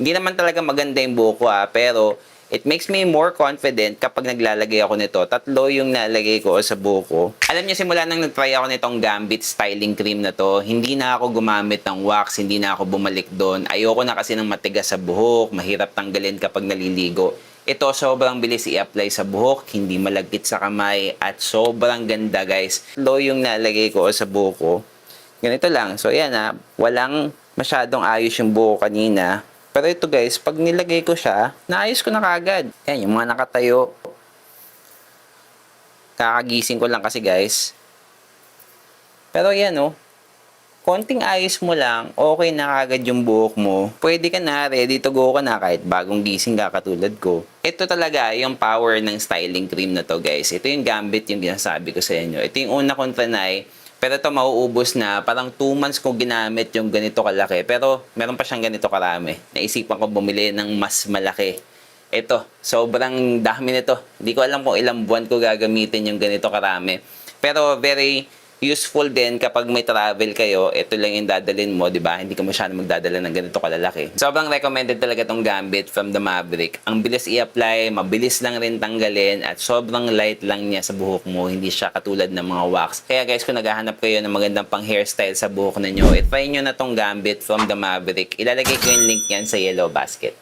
Hindi naman talaga maganda yung buhok ko pero it makes me more confident kapag naglalagay ako nito. Tatlo yung nalagay ko sa buhok ko. Alam niyo, simula nang nag-try ako nitong Gambit styling cream na to, hindi na ako gumamit ng wax, hindi na ako bumalik doon. Ayoko na kasi ng matigas sa buhok, mahirap tanggalin kapag naliligo. Ito, sobrang bilis i-apply sa buhok, hindi malagkit sa kamay, at sobrang ganda guys. Tatlo yung nalagay ko sa buhok ko. Ganito lang. So yan walang masyadong ayos yung buhok kanina. Pero ito guys, pag nilagay ko siya, naayos ko na kagad. Yan, yung mga nakatayo. Kakagising ko lang kasi guys. Pero yan konting ayos mo lang, okay na kagad yung buhok mo. Pwede ka na, ready to go ka na kahit bagong gising ka katulad ko. Ito talaga yung power ng styling cream na to guys. Ito yung Gambit yung ginasabi ko sa inyo. Ito yung una kong trinay. Pero ito mauubos na. Parang 2 months ko ginamit yung ganito kalaki. Pero meron pa siyang ganito karami. Naisipan ko bumili ng mas malaki. Ito, sobrang dami nito. Hindi ko alam kung ilang buwan ko gagamitin yung ganito karami. Pero very useful din kapag may travel kayo. Ito lang yung dadalhin mo, di ba? Hindi ka masyado magdadala ng ganito kalalaki. Sobrang recommended talaga tong Gambit from the Maverick. Ang bilis i-apply, mabilis lang rin tanggalin, at sobrang light lang niya sa buhok mo. Hindi siya katulad ng mga wax. Kaya guys, kung naghahanap kayo ng magandang pang hairstyle sa buhok ninyo, i-try nyo na tong Gambit from the Maverick. Ilalagay ko yung link yan sa yellow basket.